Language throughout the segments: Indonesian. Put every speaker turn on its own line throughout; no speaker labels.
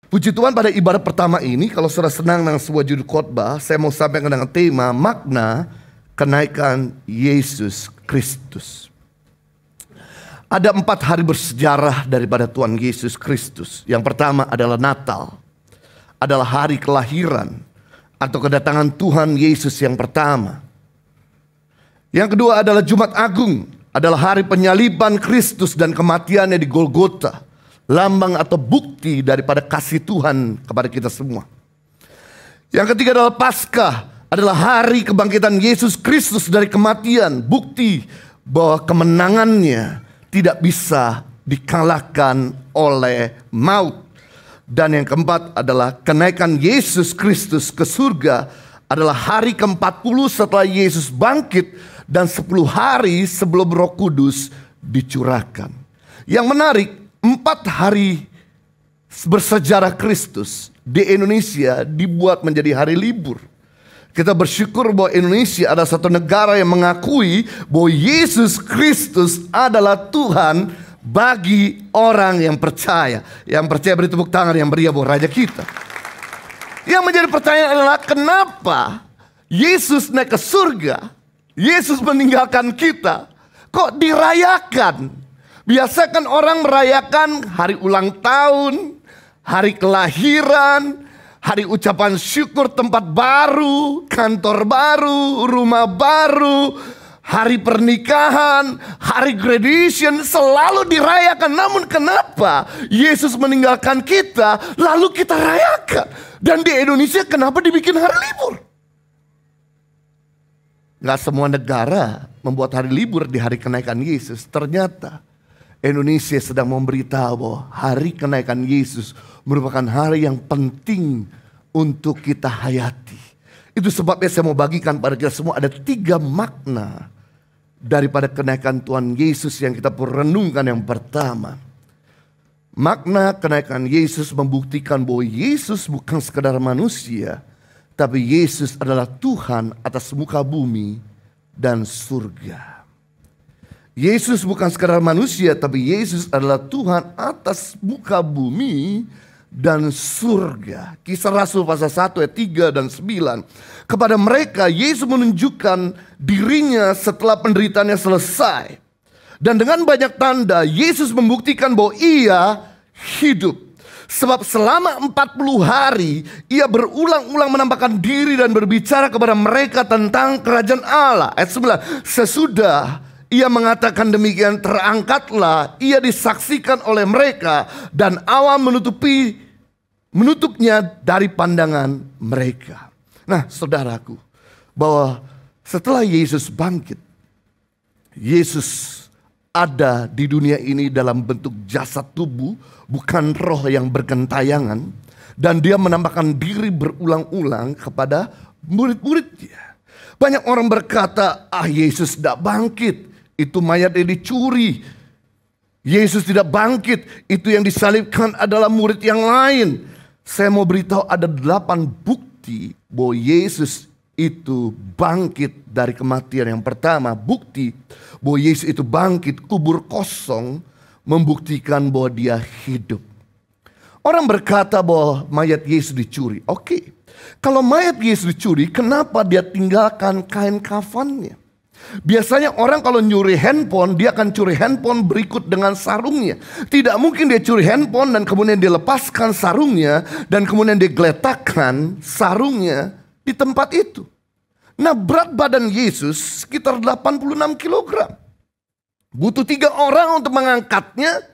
Puji Tuhan, pada ibadah pertama ini, kalau saudara senang dengan sebuah judul khotbah, saya mau sampaikan dengan tema makna kenaikan Yesus Kristus. Ada 4 hari bersejarah daripada Tuhan Yesus Kristus. Yang pertama adalah Natal, adalah hari kelahiran atau kedatangan Tuhan Yesus yang pertama. Yang kedua adalah Jumat Agung, adalah hari penyaliban Kristus dan kematiannya di Golgota, lambang atau bukti daripada kasih Tuhan kepada kita semua. Yang ketiga adalah Paskah, adalah hari kebangkitan Yesus Kristus dari kematian, bukti bahwa kemenangannya tidak bisa dikalahkan oleh maut. Dan yang keempat adalah kenaikan Yesus Kristus ke surga, adalah hari ke-40 setelah Yesus bangkit dan 10 hari sebelum Roh Kudus dicurahkan. Yang menarik, 4 hari bersejarah Kristus di Indonesia dibuat menjadi hari libur. Kita bersyukur bahwa Indonesia adalah satu negara yang mengakui bahwa Yesus Kristus adalah Tuhan bagi orang yang percaya. Yang percaya beri tepuk tangan yang meriah buat Raja kita. Yang menjadi pertanyaan adalah kenapa Yesus naik ke surga, Yesus meninggalkan kita, kok dirayakan? Biasa kan orang merayakan hari ulang tahun, hari kelahiran, hari ucapan syukur, tempat baru, kantor baru, rumah baru, hari pernikahan, hari graduation, selalu dirayakan. Namun kenapa Yesus meninggalkan kita lalu kita rayakan? Dan di Indonesia kenapa dibikin hari libur? Gak semua negara membuat hari libur di hari kenaikan Yesus. Ternyata Indonesia sedang memberitahu bahwa hari kenaikan Yesus merupakan hari yang penting untuk kita hayati. Itu sebabnya saya mau bagikan pada kita semua ada 3 makna daripada kenaikan Tuhan Yesus yang kita perlu renungkan. Yang pertama, makna kenaikan Yesus membuktikan bahwa Yesus bukan sekadar manusia, tapi Yesus adalah Tuhan atas muka bumi dan surga. Yesus bukan sekadar manusia, tapi Yesus adalah Tuhan atas muka bumi dan surga. Kisah Rasul pasal 1 ayat 3 dan 9. Kepada mereka Yesus menunjukkan dirinya setelah penderitaannya selesai. Dan dengan banyak tanda Yesus membuktikan bahwa ia hidup. Sebab selama 40 hari ia berulang-ulang menampakkan diri dan berbicara kepada mereka tentang kerajaan Allah. Ayat 9. Sesudah ia mengatakan demikian, terangkatlah ia disaksikan oleh mereka dan awan menutupnya dari pandangan mereka. Nah, saudaraku, bahwa setelah Yesus bangkit, Yesus ada di dunia ini dalam bentuk jasad tubuh, bukan roh yang bergentayangan, dan dia menampakkan diri berulang-ulang kepada murid-muridnya. Banyak orang berkata, Yesus tidak bangkit, itu mayatnya dicuri. Yesus tidak bangkit, itu yang disalibkan adalah murid yang lain. Saya mau beritahu ada 8 bukti bahwa Yesus itu bangkit dari kematian. Yang pertama, bukti bahwa Yesus itu bangkit, kubur kosong membuktikan bahwa dia hidup. Orang berkata bahwa mayat Yesus dicuri. Oke, kalau mayat Yesus dicuri, kenapa dia tinggalkan kain kafannya? Biasanya orang kalau nyuri handphone, dia akan curi handphone berikut dengan sarungnya. Tidak mungkin dia curi handphone dan kemudian dia lepaskan sarungnya dan kemudian dia geletakkan sarungnya di tempat itu. Nah, berat badan Yesus sekitar 86 kg. Butuh 3 orang untuk mengangkatnya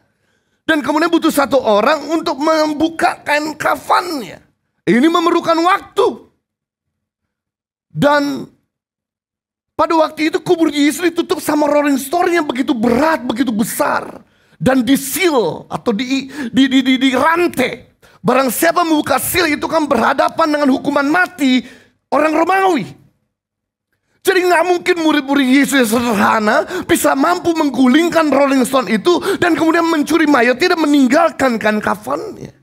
dan kemudian butuh 1 orang untuk membuka kain kafannya. Ini memerlukan waktu. Dan pada waktu itu kubur Yesus ditutup sama Rolling Stone yang begitu berat, begitu besar. Dan disil atau dirantai. Barang siapa membuka sil itu kan berhadapan dengan hukuman mati orang Romawi. Jadi gak mungkin murid-murid Yesus yang sederhana bisa mampu menggulingkan Rolling Stone itu dan kemudian mencuri mayat, tidak meninggalkan kain kafannya.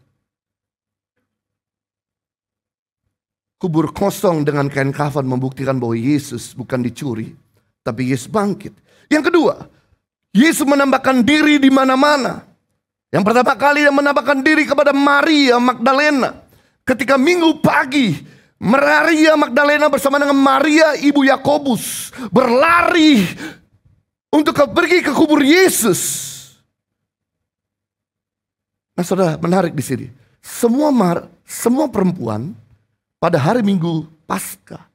Kubur kosong dengan kain kafan membuktikan bahwa Yesus bukan dicuri, tapi Yesus bangkit. Yang kedua, Yesus menampakkan diri di mana-mana. Yang pertama kali yang menampakkan diri kepada Maria Magdalena. Ketika minggu pagi, Maria Magdalena bersama dengan Maria ibu Yakobus berlari untuk pergi ke kubur Yesus. Nah saudara, menarik di sini. Semua perempuan pada hari Minggu Paskah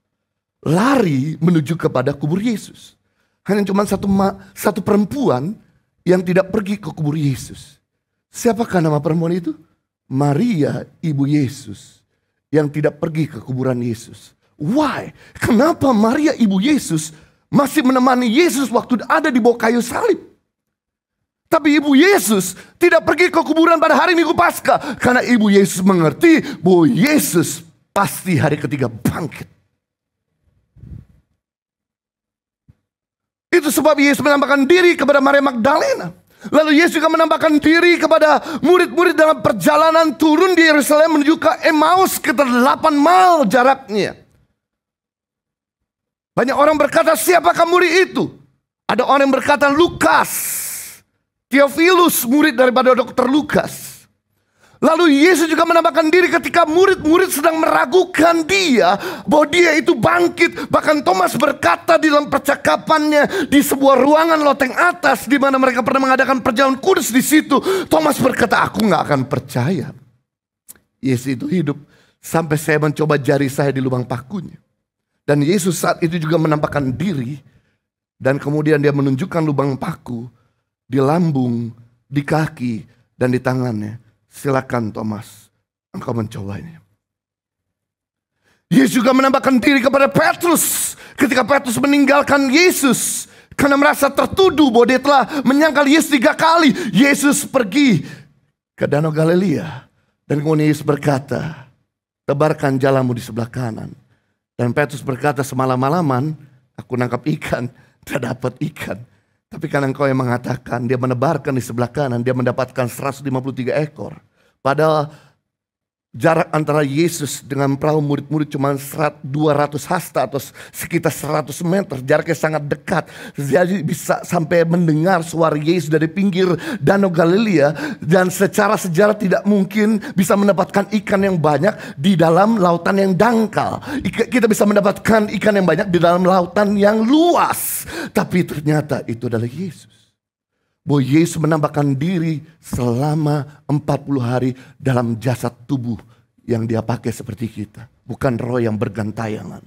lari menuju kepada kubur Yesus. Hanya cuma satu perempuan yang tidak pergi ke kubur Yesus. Siapakah nama perempuan itu? Maria, ibu Yesus, yang tidak pergi ke kuburan Yesus. Why? Kenapa Maria, ibu Yesus, masih menemani Yesus waktu ada di bawah kayu salib? Tapi ibu Yesus tidak pergi ke kuburan pada hari Minggu Paskah. Karena ibu Yesus mengerti bahwa Yesus pasti hari ketiga bangkit. Itu sebab Yesus menampakkan diri kepada Maria Magdalena. Lalu Yesus juga menampakkan diri kepada murid-murid dalam perjalanan turun di Yerusalem menuju ke Emmaus, sekitar 8 mil jaraknya. Banyak orang berkata, siapakah murid itu? Ada orang yang berkata Lukas, Theophilus, murid daripada dokter Lukas. Lalu Yesus juga menampakkan diri ketika murid-murid sedang meragukan dia bahwa dia itu bangkit. Bahkan Thomas berkata di dalam percakapannya di sebuah ruangan loteng atas di mana mereka pernah mengadakan perjamuan kudus di situ. Thomas berkata, aku nggak akan percaya Yesus itu hidup sampai saya mencoba jari saya di lubang pakunya. Dan Yesus saat itu juga menampakkan diri dan kemudian dia menunjukkan lubang paku di lambung, di kaki, dan di tangannya. Silakan Thomas, engkau mencobanya. Yesus juga menampakkan diri kepada Petrus ketika Petrus meninggalkan Yesus karena merasa tertuduh bahwa dia telah menyangkal Yesus 3 kali. Yesus pergi ke Danau Galilea dan kemudian Yesus berkata, tebarkan jalamu di sebelah kanan. Dan Petrus berkata, semalam-malaman aku nangkap ikan, tidak dapat ikan. Tapi karena engkau yang mengatakan, dia menebarkan di sebelah kanan, dia mendapatkan 153 ekor. Padahal jarak antara Yesus dengan perahu murid-murid cuma 200 hasta atau sekitar 100 meter. Jaraknya sangat dekat. Jadi bisa sampai mendengar suara Yesus dari pinggir Danau Galilea. Dan secara sejarah tidak mungkin bisa mendapatkan ikan yang banyak di dalam lautan yang dangkal. Kita bisa mendapatkan ikan yang banyak di dalam lautan yang luas. Tapi ternyata itu adalah Yesus. Bahwa Yesus menampakkan diri selama 40 hari dalam jasad tubuh yang dia pakai seperti kita. Bukan roh yang bergantayangan.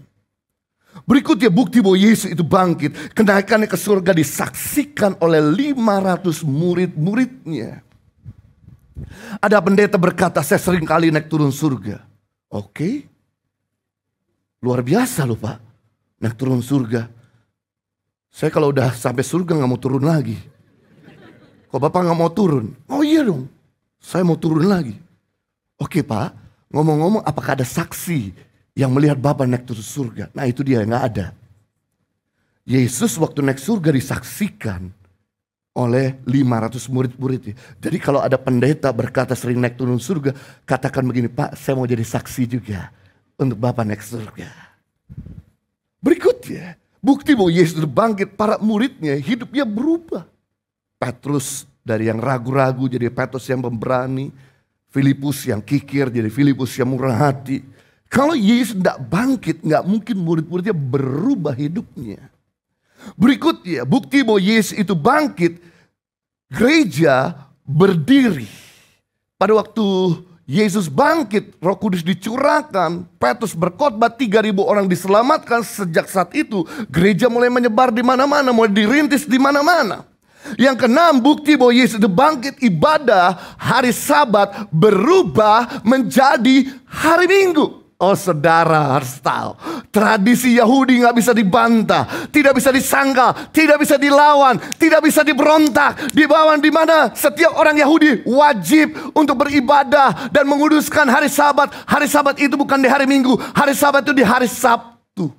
Berikutnya bukti bahwa Yesus itu bangkit. Kenaikannya ke surga disaksikan oleh 500 murid-muridnya. Ada pendeta berkata, saya sering kali naik turun surga. Oke. Luar biasa loh Pak. Naik turun surga. Saya kalau udah sampai surga gak mau turun lagi. Kok Bapak gak mau turun? Oh iya dong, saya mau turun lagi. Oke Pak, ngomong-ngomong apakah ada saksi yang melihat Bapak naik turun surga? Nah itu dia, gak ada. Yesus waktu naik surga disaksikan oleh 500 murid-muridnya. Jadi kalau ada pendeta berkata sering naik turun surga, katakan begini, Pak saya mau jadi saksi juga untuk Bapak naik surga. Berikutnya, bukti bahwa Yesus bangkit, para muridnya hidupnya berubah. Petrus dari yang ragu-ragu jadi Petrus yang pemberani. Filipus yang kikir jadi Filipus yang murah hati. Kalau Yesus tidak bangkit, nggak mungkin murid-muridnya berubah hidupnya. Berikutnya bukti bahwa Yesus itu bangkit, gereja berdiri. Pada waktu Yesus bangkit, Roh Kudus dicurahkan, Petrus berkhotbah, 3.000 orang diselamatkan. Sejak saat itu gereja mulai menyebar di mana-mana, mulai dirintis di mana-mana. Yang keenam, bukti bahwa Yesus itu bangkit, ibadah hari Sabat berubah menjadi hari Minggu. Oh saudara harus tahu, tradisi Yahudi gak bisa dibantah, tidak bisa disangkal, tidak bisa dilawan, tidak bisa diberontak. Di mana setiap orang Yahudi wajib untuk beribadah dan menguduskan hari Sabat. Hari Sabat itu bukan di hari Minggu, hari Sabat itu di hari Sabtu.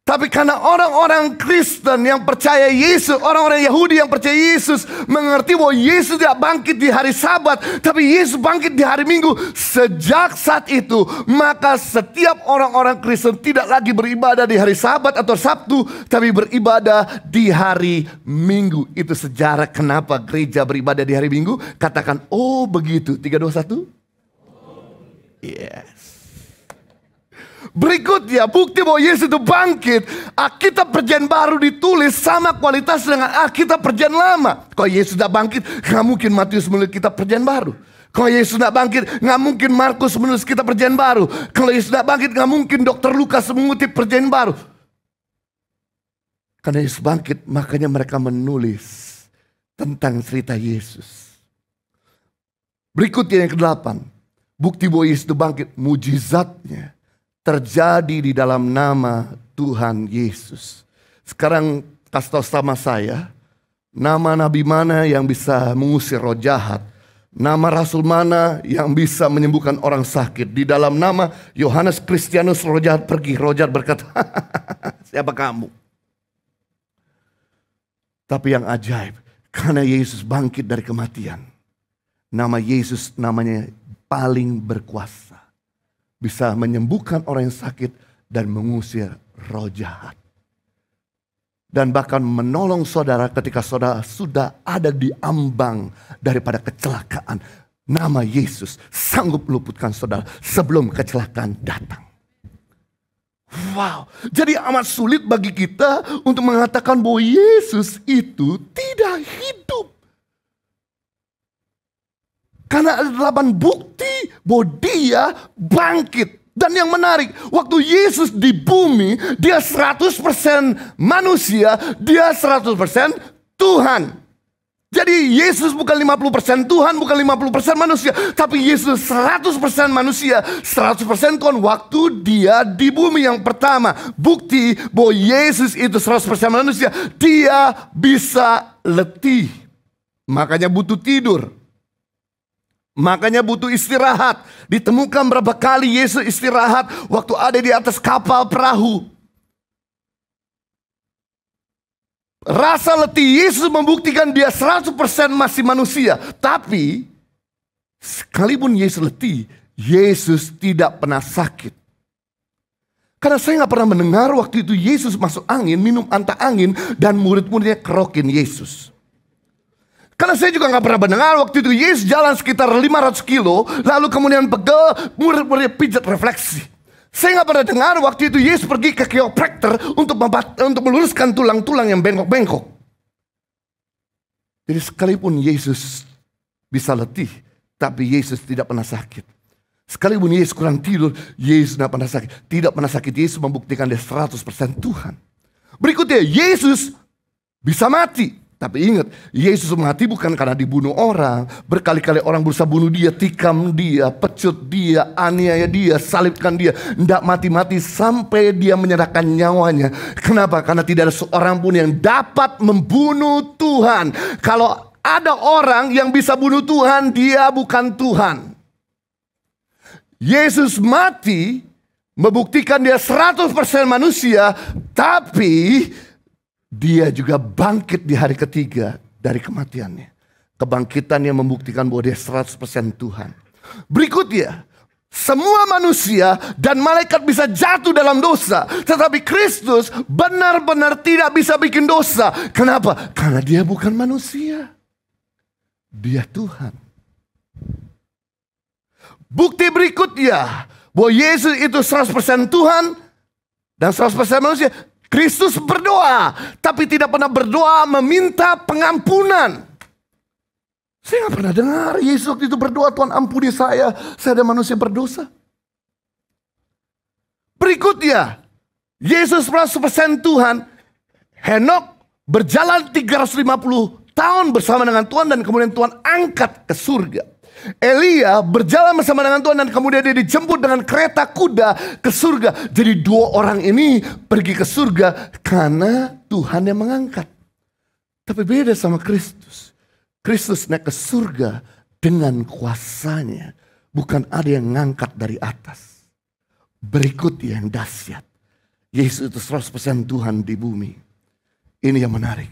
Tapi karena orang-orang Kristen yang percaya Yesus, orang-orang Yahudi yang percaya Yesus, mengerti bahwa Yesus tidak bangkit di hari Sabat, tapi Yesus bangkit di hari Minggu. Sejak saat itu, maka setiap orang-orang Kristen tidak lagi beribadah di hari Sabat atau Sabtu, tapi beribadah di hari Minggu. Itu sejarah kenapa gereja beribadah di hari Minggu. Katakan, oh begitu. 3, 2, 1. Yes. Berikutnya, bukti bahwa Yesus itu bangkit. Alkitab Perjanjian Baru ditulis sama kualitas dengan Alkitab Perjanjian Lama. Kalau Yesus tidak bangkit, nggak mungkin Matius menulis kitab Perjanjian Baru. Kalau Yesus tidak bangkit, nggak mungkin Markus menulis kitab Perjanjian Baru. Kalau Yesus tidak bangkit, nggak mungkin Dr. Lukas mengutip Perjanjian Baru. Karena Yesus bangkit, makanya mereka menulis tentang cerita Yesus. Berikutnya yang ke-8, bukti bahwa Yesus itu bangkit, mujizatnya terjadi di dalam nama Tuhan Yesus. Sekarang kasih tahu sama saya, nama nabi mana yang bisa mengusir roh jahat? Nama rasul mana yang bisa menyembuhkan orang sakit? Di dalam nama Yohanes Kristianus roh jahat pergi. Roh jahat berkata, siapa kamu? Tapi yang ajaib, karena Yesus bangkit dari kematian, nama Yesus namanya paling berkuasa. Bisa menyembuhkan orang yang sakit dan mengusir roh jahat. Dan bahkan menolong saudara ketika saudara sudah ada di ambang daripada kecelakaan. Nama Yesus sanggup meluputkan saudara sebelum kecelakaan datang. Wow, jadi amat sulit bagi kita untuk mengatakan bahwa Yesus itu tidak hidup. Karena ada 8 bukti bahwa dia bangkit. Dan yang menarik, waktu Yesus di bumi, dia 100% manusia, dia 100% Tuhan. Jadi Yesus bukan 50% Tuhan, bukan 50% manusia. Tapi Yesus 100% manusia, 100% Tuhan waktu dia di bumi. Yang pertama, bukti bahwa Yesus itu 100% manusia, dia bisa letih. Makanya butuh tidur. Makanya butuh istirahat. Ditemukan berapa kali Yesus istirahat waktu ada di atas kapal perahu. Rasa letih Yesus membuktikan dia 100% masih manusia. Tapi sekalipun Yesus letih, Yesus tidak pernah sakit. Karena saya gak pernah mendengar waktu itu Yesus masuk angin, minum anta angin, dan murid-muridnya kerokin Yesus. Karena saya juga gak pernah mendengar waktu itu Yesus jalan sekitar 500 kilo, lalu kemudian pegel, murid-muridnya pijat refleksi. Saya gak pernah dengar waktu itu Yesus pergi ke chiropractor untuk meluruskan tulang-tulang yang bengkok-bengkok. Jadi sekalipun Yesus bisa letih, tapi Yesus tidak pernah sakit. Sekalipun Yesus kurang tidur, Yesus tidak pernah sakit. Tidak pernah sakit, Yesus membuktikan dia 100% Tuhan. Berikutnya, Yesus bisa mati. Tapi ingat, Yesus mati bukan karena dibunuh orang. Berkali-kali orang berusaha bunuh dia, tikam dia, pecut dia, aniaya dia, salibkan dia. Tidak mati-mati sampai dia menyerahkan nyawanya. Kenapa? Karena tidak ada seorang pun yang dapat membunuh Tuhan. Kalau ada orang yang bisa bunuh Tuhan, dia bukan Tuhan. Yesus mati membuktikan dia 100% manusia, tapi dia juga bangkit di hari ketiga dari kematiannya. Kebangkitannya membuktikan bahwa dia 100% Tuhan. Berikutnya, semua manusia dan malaikat bisa jatuh dalam dosa. Tetapi Kristus benar-benar tidak bisa bikin dosa. Kenapa? Karena dia bukan manusia. Dia Tuhan. Bukti berikutnya bahwa Yesus itu 100% Tuhan dan 100% manusia. Kristus berdoa, tapi tidak pernah berdoa meminta pengampunan. Saya gak pernah dengar Yesus waktu itu berdoa, Tuhan ampuni saya ada manusia berdosa. Berikutnya, Yesus 100% Tuhan. Henok berjalan 350 tahun bersama dengan Tuhan dan kemudian Tuhan angkat ke surga. Elia berjalan bersama dengan Tuhan dan kemudian dia dijemput dengan kereta kuda ke surga. Jadi 2 orang ini pergi ke surga karena Tuhan yang mengangkat. Tapi beda sama Kristus. Kristus naik ke surga dengan kuasanya. Bukan ada yang ngangkat dari atas. Berikut yang dahsyat. Yesus itu 100% Tuhan di bumi. Ini yang menarik.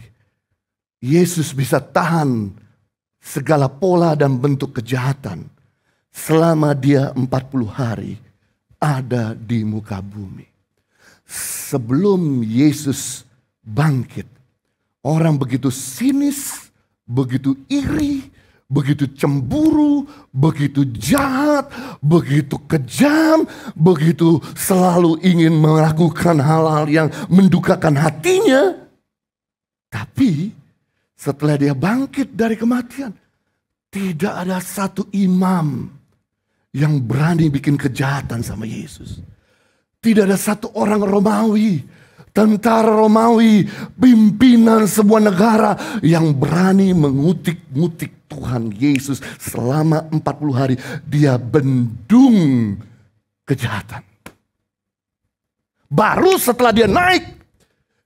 Yesus bisa tahan segala pola dan bentuk kejahatan selama dia 40 hari ada di muka bumi. Sebelum Yesus bangkit, orang begitu sinis, begitu iri, begitu cemburu, begitu jahat, begitu kejam, begitu selalu ingin melakukan hal-hal yang mendukakan hatinya. Tapi setelah dia bangkit dari kematian, tidak ada satu imam yang berani bikin kejahatan sama Yesus. Tidak ada satu orang Romawi, tentara Romawi, pimpinan sebuah negara yang berani mengutik-ngutik Tuhan Yesus selama 40 hari. Dia bendung kejahatan. Baru setelah dia naik,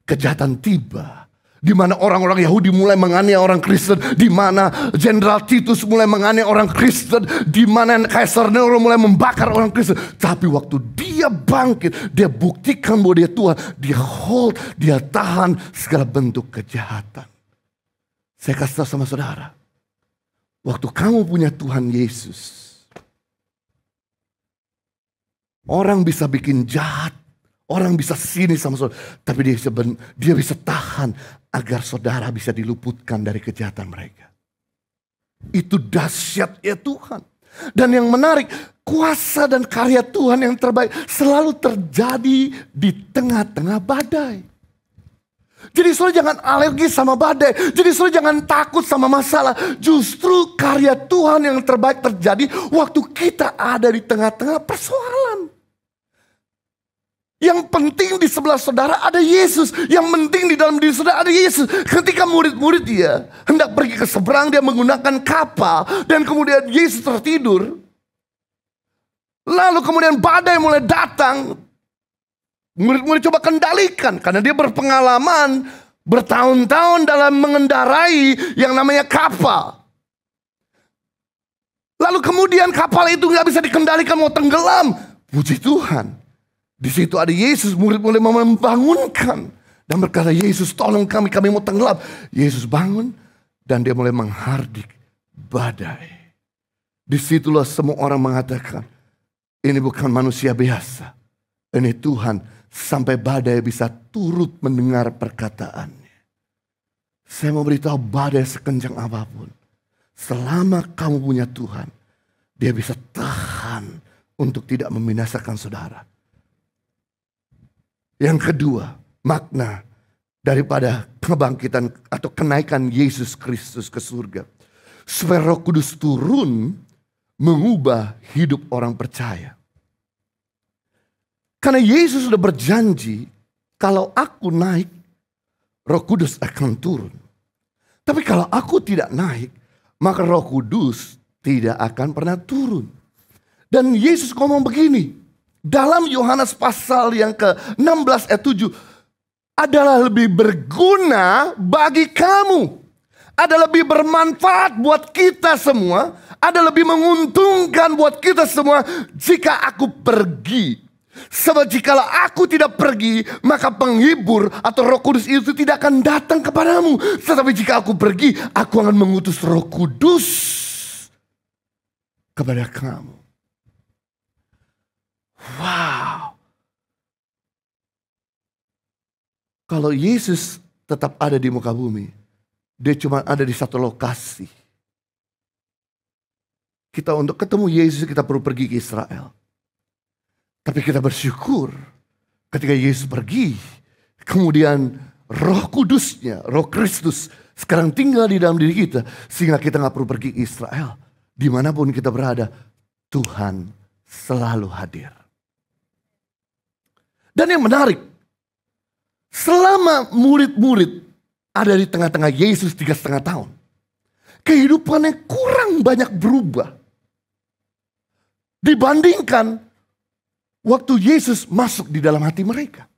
kejahatan tiba. Di mana orang-orang Yahudi mulai menganiaya orang Kristen, di mana Jenderal Titus mulai menganiaya orang Kristen, di mana Kaisar Nero mulai membakar orang Kristen. Tapi waktu dia bangkit, dia buktikan bahwa dia Tuhan, dia hold, dia tahan segala bentuk kejahatan. Saya kasih tahu sama saudara, waktu kamu punya Tuhan Yesus, orang bisa bikin jahat, orang bisa sinis sama saudara, tapi dia bisa tahan agar saudara bisa diluputkan dari kejahatan mereka. Itu dahsyatnya Tuhan. Dan yang menarik, kuasa dan karya Tuhan yang terbaik selalu terjadi di tengah-tengah badai. Jadi saudara jangan alergi sama badai. Jadi saudara jangan takut sama masalah. Justru karya Tuhan yang terbaik terjadi waktu kita ada di tengah-tengah persoalan. Yang penting di sebelah saudara ada Yesus. Yang penting di dalam diri saudara ada Yesus. Ketika murid-murid dia hendak pergi ke seberang, dia menggunakan kapal. Dan kemudian Yesus tertidur. Lalu kemudian badai mulai datang. Murid-murid coba kendalikan. Karena dia berpengalaman bertahun-tahun dalam mengendarai yang namanya kapal. Lalu kemudian kapal itu gak bisa dikendalikan, mau tenggelam. Puji Tuhan. Di situ ada Yesus, murid mulai membangunkan. Dan berkata, Yesus tolong kami mau tenggelam. Yesus bangun dan dia mulai menghardik badai. Disitulah semua orang mengatakan, ini bukan manusia biasa. Ini Tuhan, sampai badai bisa turut mendengar perkataannya. Saya mau beritahu, badai sekencang apapun, selama kamu punya Tuhan, dia bisa tahan untuk tidak membinasakan saudara. Yang kedua, makna daripada kebangkitan atau kenaikan Yesus Kristus ke surga. Supaya Roh Kudus turun mengubah hidup orang percaya. Karena Yesus sudah berjanji, kalau aku naik, Roh Kudus akan turun. Tapi kalau aku tidak naik, maka Roh Kudus tidak akan pernah turun. Dan Yesus ngomong begini. Dalam Yohanes pasal yang ke-16 ayat 7. Adalah lebih berguna bagi kamu. Ada lebih bermanfaat buat kita semua. Ada lebih menguntungkan buat kita semua jika aku pergi. Sebab jikalau aku tidak pergi, maka penghibur atau Roh Kudus itu tidak akan datang kepadamu. Tetapi jika aku pergi, aku akan mengutus Roh Kudus kepada kamu. Wow. Kalau Yesus tetap ada di muka bumi, dia cuma ada di satu lokasi. Kita untuk ketemu Yesus kita perlu pergi ke Israel. Tapi kita bersyukur ketika Yesus pergi, kemudian Roh Kudusnya, Roh Kristus sekarang tinggal di dalam diri kita, sehingga kita gak perlu pergi ke Israel. Dimanapun kita berada, Tuhan selalu hadir. Dan yang menarik, selama murid-murid ada di tengah-tengah Yesus 3,5 tahun, kehidupannya kurang banyak berubah dibandingkan waktu Yesus masuk di dalam hati mereka.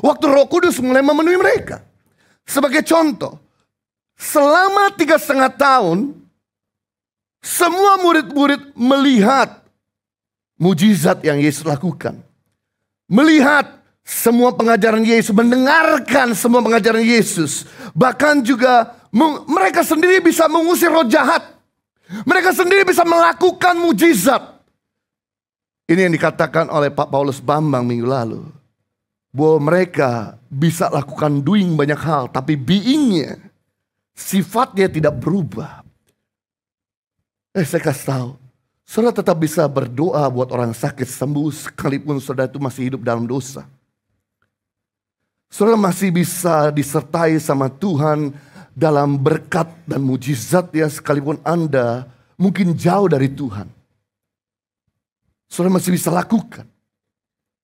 Waktu Roh Kudus mulai memenuhi mereka. Sebagai contoh, selama 3,5 tahun, semua murid-murid melihat mujizat yang Yesus lakukan. Melihat semua pengajaran Yesus, mendengarkan semua pengajaran Yesus. Bahkan juga mereka sendiri bisa mengusir roh jahat. Mereka sendiri bisa melakukan mujizat. Ini yang dikatakan oleh Pak Paulus Bambang minggu lalu. Bahwa mereka bisa lakukan doing banyak hal, tapi beingnya, sifatnya tidak berubah. Saya kasih tahu, saudara tetap bisa berdoa buat orang sakit sembuh sekalipun saudara itu masih hidup dalam dosa. Saudara masih bisa disertai sama Tuhan dalam berkat dan mujizat ya, sekalipun Anda mungkin jauh dari Tuhan. Saudara masih bisa lakukan.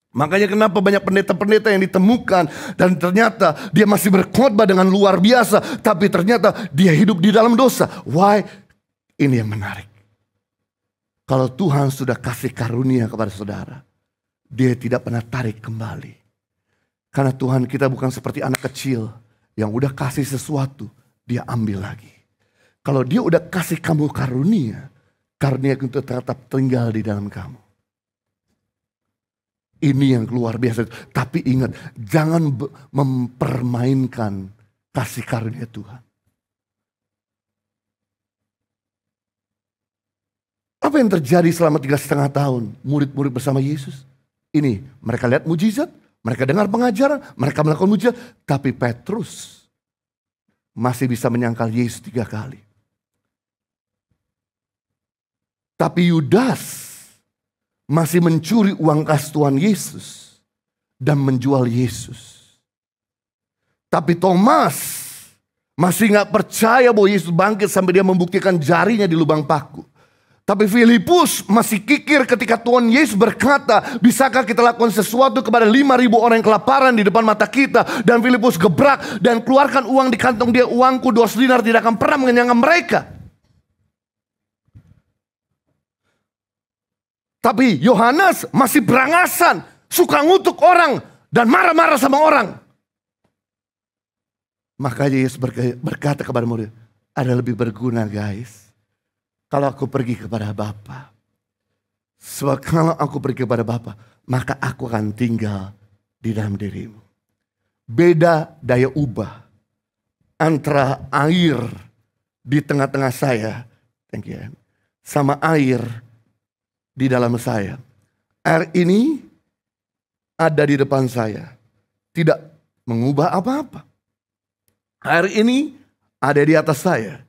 Makanya kenapa banyak pendeta-pendeta yang ditemukan dan ternyata dia masih berkhotbah dengan luar biasa, tapi ternyata dia hidup di dalam dosa. Why? Ini yang menarik. Kalau Tuhan sudah kasih karunia kepada saudara, dia tidak pernah tarik kembali. Karena Tuhan kita bukan seperti anak kecil yang udah kasih sesuatu, dia ambil lagi. Kalau dia udah kasih kamu karunia, karunia itu tetap tinggal di dalam kamu. Ini yang luar biasa. Tapi ingat, jangan mempermainkan kasih karunia Tuhan. Apa yang terjadi selama 3,5 tahun murid-murid bersama Yesus? Ini, mereka lihat mujizat, mereka dengar pengajaran, mereka melakukan mujizat. Tapi Petrus masih bisa menyangkal Yesus 3 kali. Tapi Yudas masih mencuri uang kas Tuhan Yesus dan menjual Yesus. Tapi Thomas masih gak percaya bahwa Yesus bangkit sampai dia membuktikan jarinya di lubang paku. Tapi Filipus masih kikir ketika Tuhan Yesus berkata, bisakah kita lakukan sesuatu kepada 5.000 orang yang kelaparan di depan mata kita. Dan Filipus gebrak dan keluarkan uang di kantong dia, uangku 2 dinar tidak akan pernah mengenyangkan mereka. Tapi Yohanes masih berangasan, suka ngutuk orang dan marah-marah sama orang. Maka Yesus berkata kepada murid, ada lebih berguna guys, kalau aku pergi kepada Bapa. Sebab kalau aku pergi kepada Bapa, maka aku akan tinggal di dalam dirimu. Beda daya ubah antara air di tengah-tengah saya, thank you, sama air di dalam saya. Air ini ada di depan saya, tidak mengubah apa-apa. Air ini ada di atas saya,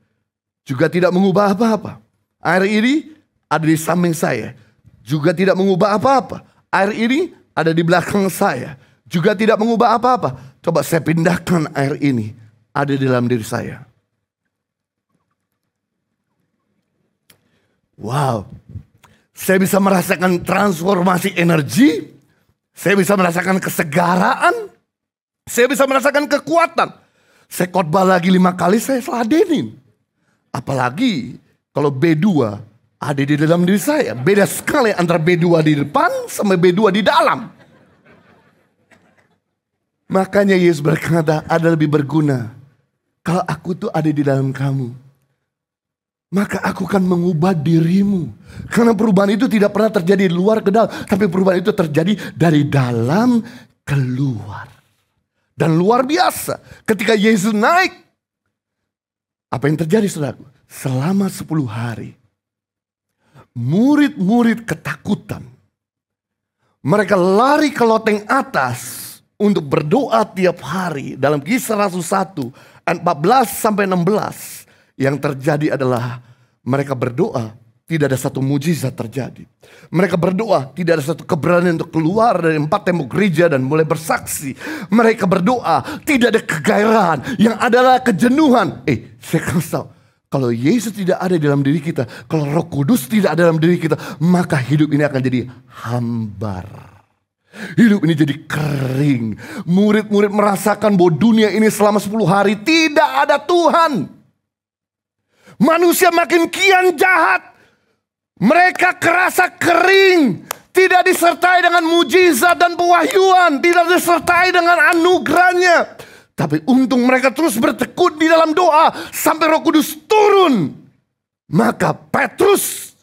juga tidak mengubah apa-apa. Air ini ada di samping saya, juga tidak mengubah apa-apa. Air ini ada di belakang saya, juga tidak mengubah apa-apa. Coba saya pindahkan air ini, ada di dalam diri saya. Wow. Saya bisa merasakan transformasi energi. Saya bisa merasakan kesegaraan. Saya bisa merasakan kekuatan. Saya khotbah lagi 5 kali, saya seladenin. Apalagi kalau B2 ada di dalam diri saya. Beda sekali antara B2 di depan sama B2 di dalam. Makanya Yesus berkata, ada lebih berguna kalau aku tuh ada di dalam kamu. Maka aku akan mengubah dirimu. Karena perubahan itu tidak pernah terjadi dari luar ke dalam. Tapi perubahan itu terjadi dari dalam keluar. Dan luar biasa. Ketika Yesus naik. Apa yang terjadi saudaraku? Selama 10 hari. Murid-murid ketakutan. Mereka lari ke loteng atas. Untuk berdoa tiap hari. Dalam Kisah Rasul 1. Ayat 14 sampai 16. Yang terjadi adalah mereka berdoa, tidak ada satu mujizat terjadi. Mereka berdoa, tidak ada satu keberanian untuk keluar dari 4 tembok gereja dan mulai bersaksi. Mereka berdoa, tidak ada kegairahan, yang adalah kejenuhan. Saya kasih tahu, kalau Yesus tidak ada dalam diri kita, kalau Roh Kudus tidak ada dalam diri kita, maka hidup ini akan jadi hambar. Hidup ini jadi kering. Murid-murid merasakan bahwa dunia ini selama 10 hari tidak ada Tuhan. Manusia makin kian jahat. Mereka kerasa kering. Tidak disertai dengan mujizat dan pewahyuan. Tidak disertai dengan anugerahnya. Tapi untung mereka terus bertekun di dalam doa. Sampai Roh Kudus turun. Maka Petrus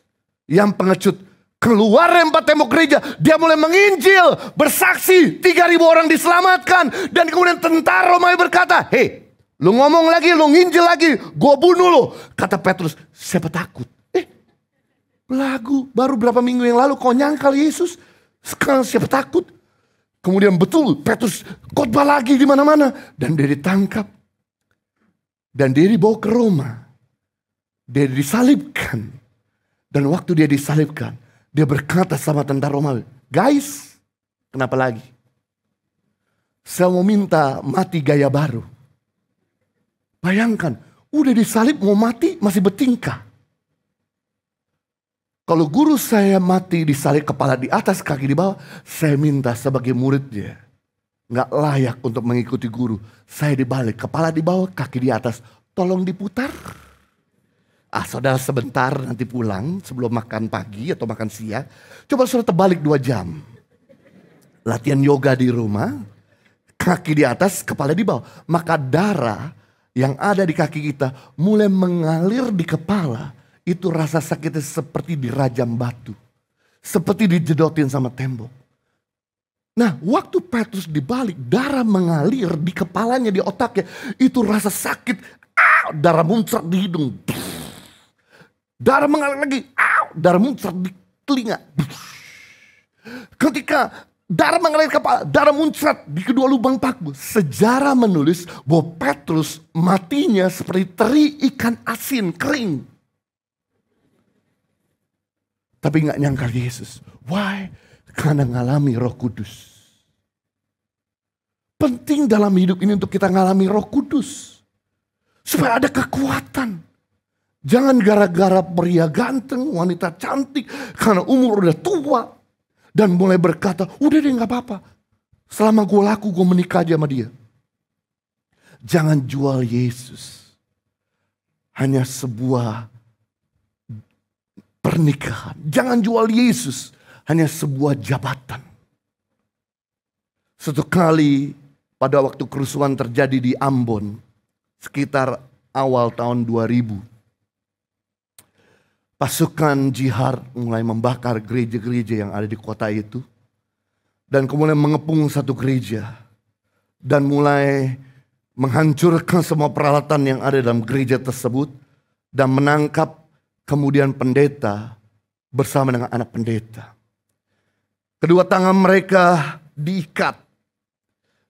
yang pengecut Keluar empat tembok gereja, dia mulai menginjil, bersaksi, 3.000 orang diselamatkan. Dan kemudian tentara Romawi berkata, "Hei, lu ngomong lagi, lu nginjil lagi, gue bunuh lu." Kata Petrus, "Siapa takut?" Lagu baru berapa minggu yang lalu kau nyangkal Yesus, sekarang siapa takut? Kemudian betul Petrus khotbah lagi di mana-mana dan dia ditangkap dan dia dibawa ke Roma. Dia disalibkan dan waktu dia disalibkan dia berkata sama tentara Romawi, "Guys, kenapa lagi? Saya mau minta mati gaya baru." Bayangkan, udah disalib mau mati masih bertingkah. Kalau guru saya mati disalib kepala di atas kaki di bawah, saya minta sebagai muridnya nggak layak untuk mengikuti guru. Saya dibalik, kepala di bawah, kaki di atas. Tolong diputar. Saudara sebentar nanti pulang sebelum makan pagi atau makan siang. Coba saudara terbalik 2 jam. Latihan yoga di rumah, kaki di atas, kepala di bawah. Maka darah yang ada di kaki kita mulai mengalir di kepala. Itu rasa sakitnya seperti dirajam batu. Seperti dijedotin sama tembok. Nah, waktu Petrus dibalik, darah mengalir di kepalanya, di otaknya. Itu rasa sakit. Darah muncrat di hidung. Darah mengalir lagi. Darah muncrat di telinga. Ketika darah mengalir kepala, darah muncrat di kedua lubang paku. Sejarah menulis bahwa Petrus matinya seperti teri ikan asin kering. Tapi gak nyangka Yesus. Why? Karena ngalami Roh Kudus. Penting dalam hidup ini untuk kita ngalami Roh Kudus. Supaya ada kekuatan. Jangan gara-gara pria ganteng, wanita cantik. Karena umur udah tua. Dan mulai berkata, udah deh gak apa-apa. Selama gue laku, gue menikah aja sama dia. Jangan jual Yesus. Hanya sebuah pernikahan. Jangan jual Yesus hanya sebuah jabatan. Suatu kali pada waktu kerusuhan terjadi di Ambon, sekitar awal tahun 2000. Pasukan jihad mulai membakar gereja-gereja yang ada di kota itu. Dan kemudian mengepung satu gereja. Dan mulai menghancurkan semua peralatan yang ada dalam gereja tersebut. Dan menangkap kemudian pendeta bersama dengan anak pendeta. Kedua tangan mereka diikat.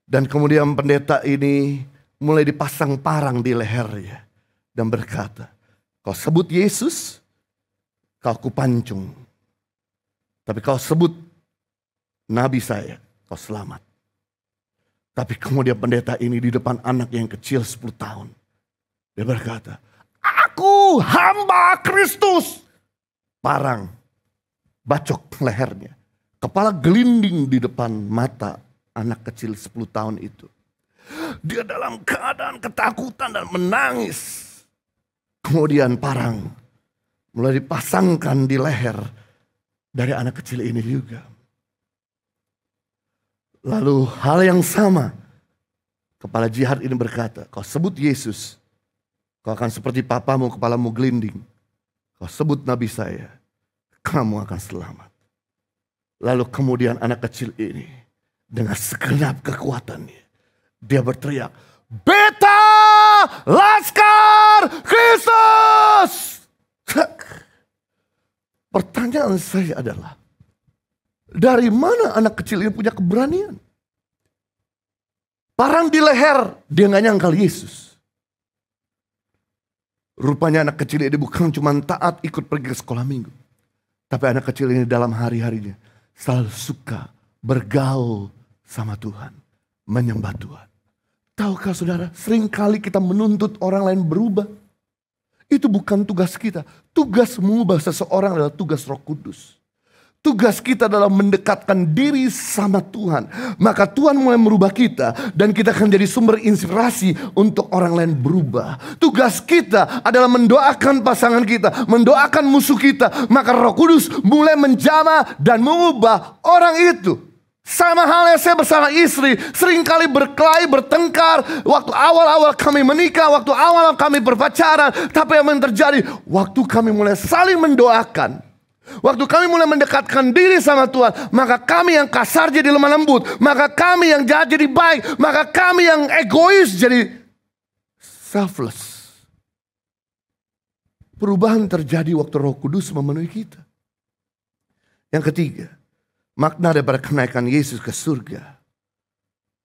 Dan kemudian pendeta ini mulai dipasang parang di lehernya. Dan berkata, "Kau sebut Yesus, kau kupancung. Tapi kau sebut Nabi saya, kau selamat." Tapi kemudian pendeta ini di depan anak yang kecil 10 tahun. Dia berkata, "Aku hamba Kristus." Parang bacok lehernya. Kepala gelinding di depan mata anak kecil 10 tahun itu. Dia dalam keadaan ketakutan dan menangis. Kemudian parang mulai dipasangkan di leher dari anak kecil ini juga. Lalu hal yang sama. Kepala jihad ini berkata, "Kau sebut Yesus, kau akan seperti papamu, kepalamu gelinding. Kau sebut Nabi saya, kamu akan selamat." Lalu kemudian anak kecil ini dengan segenap kekuatannya, dia berteriak, "Beta Laskar Kristus!" Pertanyaan saya adalah, dari mana anak kecil ini punya keberanian? Parang di leher, dia gak nyangkal Yesus. Rupanya anak kecil ini bukan cuma taat ikut pergi ke sekolah minggu. Tapi anak kecil ini dalam hari-harinya selalu suka bergaul sama Tuhan. Menyembah Tuhan. Tahukah saudara, seringkali kita menuntut orang lain berubah. Itu bukan tugas kita. Tugas mengubah seseorang adalah tugas Roh Kudus. Tugas kita adalah mendekatkan diri sama Tuhan. Maka Tuhan mulai merubah kita. Dan kita akan jadi sumber inspirasi untuk orang lain berubah. Tugas kita adalah mendoakan pasangan kita. Mendoakan musuh kita. Maka Roh Kudus mulai menjamah dan mengubah orang itu. Sama halnya saya bersama istri. Seringkali berkelahi, bertengkar. Waktu awal-awal kami menikah. Waktu awal kami berpacaran. Tapi yang terjadi, waktu kami mulai saling mendoakan. Waktu kami mulai mendekatkan diri sama Tuhan, maka kami yang kasar jadi lemah lembut. Maka kami yang jahat jadi baik. Maka kami yang egois jadi selfless. Perubahan terjadi waktu Roh Kudus memenuhi kita. Yang ketiga, makna daripada kenaikan Yesus ke surga,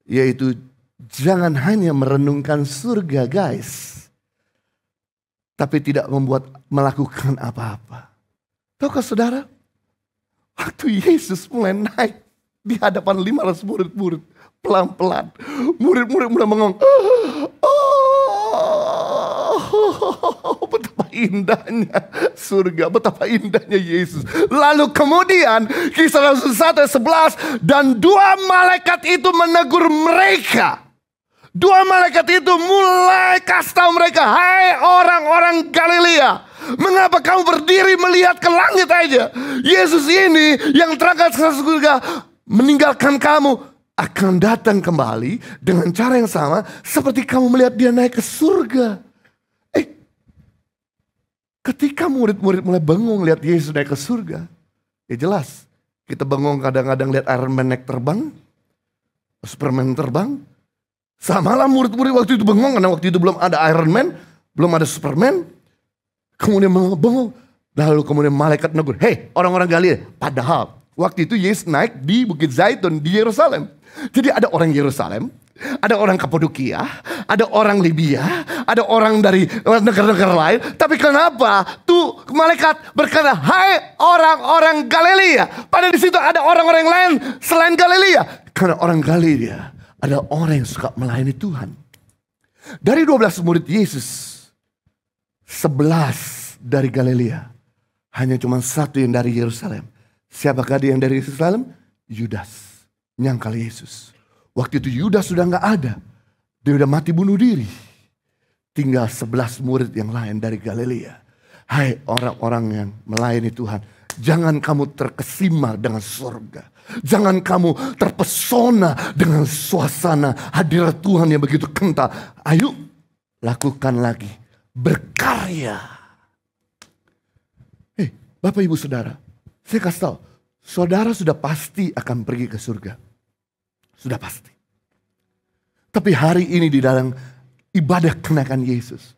yaitu jangan hanya merenungkan surga guys, tapi tidak melakukan apa-apa. Tahukah saudara, waktu Yesus mulai naik di hadapan 500 murid-murid, pelan-pelan murid-murid mulai mengong, betapa indahnya surga, betapa indahnya Yesus. Lalu kemudian Kisah Rasul 1 ayat 11, dan 2 malaikat itu menegur mereka. 2 malaikat itu mulai kasih tahu mereka, hai orang-orang Galilea, mengapa kamu berdiri melihat ke langit aja? Yesus ini yang terangkat ke surga meninggalkan kamu, akan datang kembali dengan cara yang sama seperti kamu melihat dia naik ke surga. Ketika murid-murid mulai bengong lihat Yesus naik ke surga, ya jelas kita bengong kadang-kadang lihat Iron Man naik terbang, Superman terbang. Samalah murid-murid waktu itu bengong karena waktu itu belum ada Iron Man, belum ada Superman. Kemudian bengong, lalu kemudian malaikat negur, hei orang-orang Galilea. Padahal waktu itu Yesus naik di Bukit Zaitun di Yerusalem. Jadi ada orang Yerusalem, ada orang Kapadokia, ada orang Libya, ada orang dari negara-negara lain. Tapi kenapa tuh malaikat berkata, hai orang-orang Galilea. Padahal di situ ada orang-orang lain selain Galilea. Karena orang Galilea ada orang yang suka melayani Tuhan. Dari 12 murid Yesus, 11 dari Galilea, hanya cuma 1 yang dari Yerusalem. Siapakah dia yang dari Yerusalem? Yudas, nyangkal Yesus. Waktu itu Yudas sudah gak ada. Dia udah mati bunuh diri. Tinggal 11 murid yang lain dari Galilea. Hai orang-orang yang melayani Tuhan, jangan kamu terkesima dengan surga. Jangan kamu terpesona dengan suasana hadirat Tuhan yang begitu kental. Ayo lakukan lagi, berkarya. Bapak ibu saudara, saya kasih tahu, saudara sudah pasti akan pergi ke surga. Sudah pasti. Tapi hari ini di dalam ibadah kenaikan Yesus,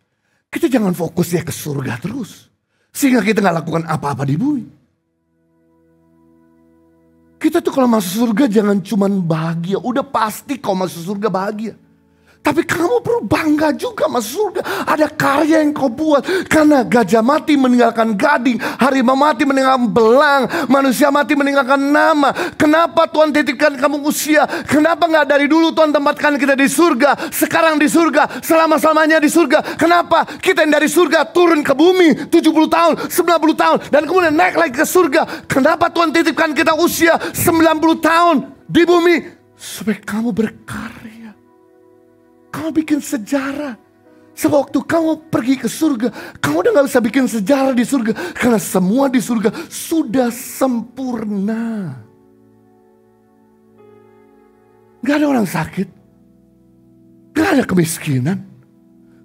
kita jangan fokus ya ke surga terus. Sehingga kita gak lakukan apa-apa di bumi. Kita tuh kalau masuk surga jangan cuman bahagia. Udah pasti kau masuk surga bahagia. Tapi kamu perlu bangga juga masuk surga. Ada karya yang kau buat. Karena gajah mati meninggalkan gading. Harimau mati meninggalkan belang. Manusia mati meninggalkan nama. Kenapa Tuhan titipkan kamu usia? Kenapa gak dari dulu Tuhan tempatkan kita di surga? Sekarang di surga. Selama-selamanya di surga. Kenapa kita yang dari surga turun ke bumi 70 tahun, 90 tahun. Dan kemudian naik lagi ke surga. Kenapa Tuhan titipkan kita usia 90 tahun di bumi? Supaya kamu berkarya. Kamu bikin sejarah. Sewaktu kamu pergi ke surga, kamu udah gak bisa bikin sejarah di surga. Karena semua di surga sudah sempurna. Gak ada orang sakit. Gak ada kemiskinan.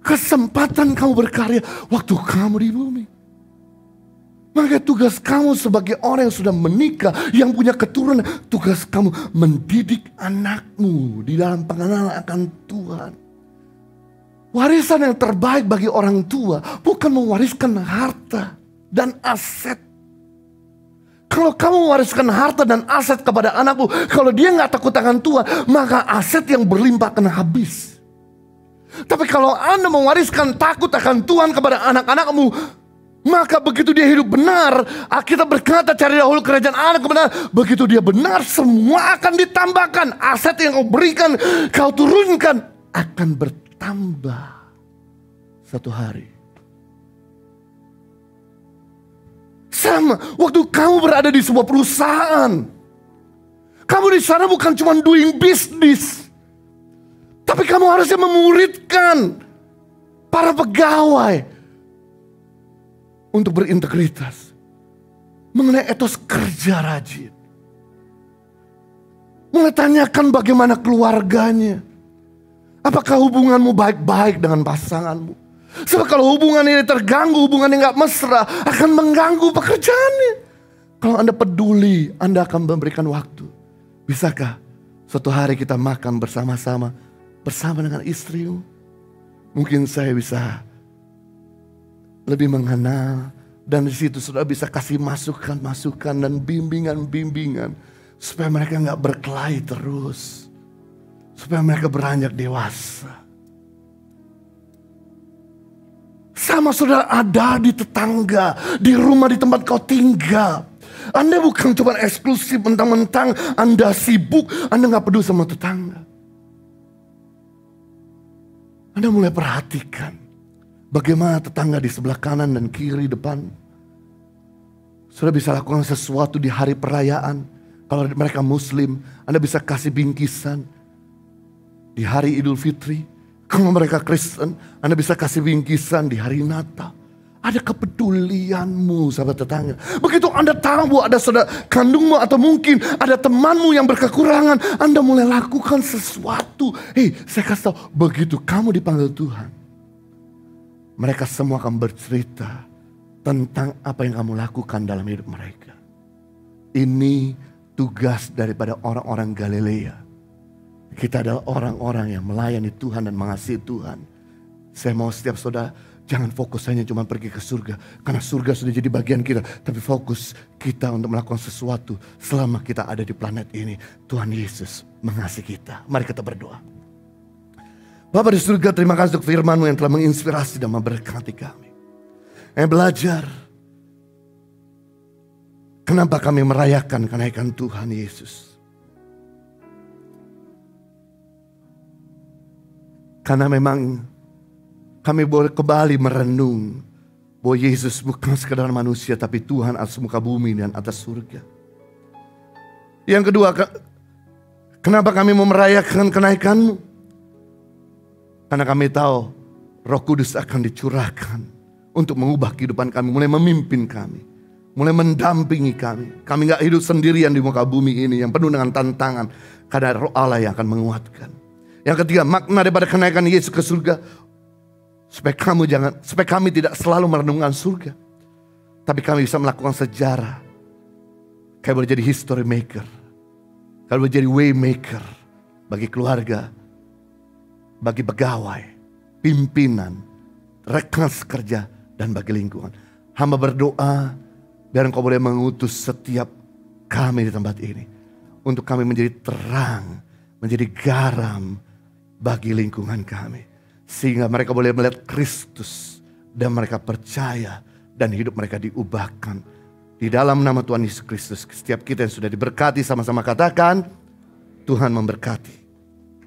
Kesempatan kamu berkarya waktu kamu di bumi. Maka tugas kamu sebagai orang yang sudah menikah, yang punya keturunan, tugas kamu mendidik anakmu di dalam pengenalan akan Tuhan. Warisan yang terbaik bagi orang tua bukan mewariskan harta dan aset. Kalau kamu mewariskan harta dan aset kepada anakmu, kalau dia gak takut akan Tuhan, maka aset yang berlimpah akan habis. Tapi kalau Anda mewariskan takut akan Tuhan kepada anak-anakmu, maka begitu dia hidup benar, kita berkata cari dahulu kerajaan Allah kebenaran. Begitu dia benar, semua akan ditambahkan. Aset yang kau berikan, kau turunkan, akan bertambah satu hari. Sama, waktu kamu berada di sebuah perusahaan, kamu di sana bukan cuma doing business, tapi kamu harusnya memuridkan para pegawai untuk berintegritas mengenai etos kerja rajin. Mulai tanyakan bagaimana keluarganya. Apakah hubunganmu baik-baik dengan pasanganmu? Sebab kalau hubungan ini terganggu, hubungan yang gak mesra, akan mengganggu pekerjaannya. Kalau Anda peduli, Anda akan memberikan waktu. Bisakah suatu hari kita makan bersama-sama, bersama dengan istrimu? Mungkin saya bisa lebih mengenal, dan di situ sudah bisa kasih masukan-masukan dan bimbingan-bimbingan supaya mereka nggak berkelahi terus, supaya mereka beranjak dewasa. Sama saudara ada di tetangga, di rumah, di tempat kau tinggal. Anda bukan cuma eksklusif mentang-mentang Anda sibuk, Anda gak peduli sama tetangga. Anda mulai perhatikan bagaimana tetangga di sebelah kanan dan kiri depan. Sudah bisa lakukan sesuatu di hari perayaan. Kalau mereka Muslim, Anda bisa kasih bingkisan di hari Idul Fitri. Kalau mereka Kristen, Anda bisa kasih bingkisan di hari Natal. Ada kepedulianmu sahabat tetangga. Begitu Anda tahu ada saudara kandungmu atau mungkin ada temanmu yang berkekurangan, Anda mulai lakukan sesuatu. Hei, saya kasih tahu, begitu kamu dipanggil Tuhan, mereka semua akan bercerita tentang apa yang kamu lakukan dalam hidup mereka. Ini tugas daripada orang-orang Galilea. Kita adalah orang-orang yang melayani Tuhan dan mengasihi Tuhan. Saya mau setiap saudara jangan fokus hanya cuma pergi ke surga. Karena surga sudah jadi bagian kita. Tapi fokus kita untuk melakukan sesuatu selama kita ada di planet ini. Tuhan Yesus mengasihi kita. Mari kita berdoa. Bapa di surga, terima kasih untuk firman-Mu yang telah menginspirasi dan memberkati kami. Belajar kenapa kami merayakan kenaikan Tuhan Yesus. Karena memang kami boleh kembali merenung bahwa Yesus bukan sekadar manusia, tapi Tuhan atas muka bumi dan atas surga. Yang kedua, kenapa kami mau merayakan kenaikan-Mu? Karena kami tahu Roh Kudus akan dicurahkan untuk mengubah kehidupan kami, mulai memimpin kami, mulai mendampingi kami. Kami gak hidup sendirian di muka bumi ini yang penuh dengan tantangan, karena Roh Allah yang akan menguatkan. Yang ketiga, makna daripada kenaikan Yesus ke surga, supaya kami tidak selalu merenungkan surga, tapi kami bisa melakukan sejarah. Kami boleh jadi history maker, kami boleh jadi way maker bagi keluarga, bagi pegawai, pimpinan, rekan sekerja, dan bagi lingkungan. Hamba berdoa biar Engkau boleh mengutus setiap kami di tempat ini untuk kami menjadi terang, menjadi garam bagi lingkungan kami. Sehingga mereka boleh melihat Kristus dan mereka percaya dan hidup mereka diubahkan. Di dalam nama Tuhan Yesus Kristus, setiap kita yang sudah diberkati sama-sama katakan, Tuhan memberkati.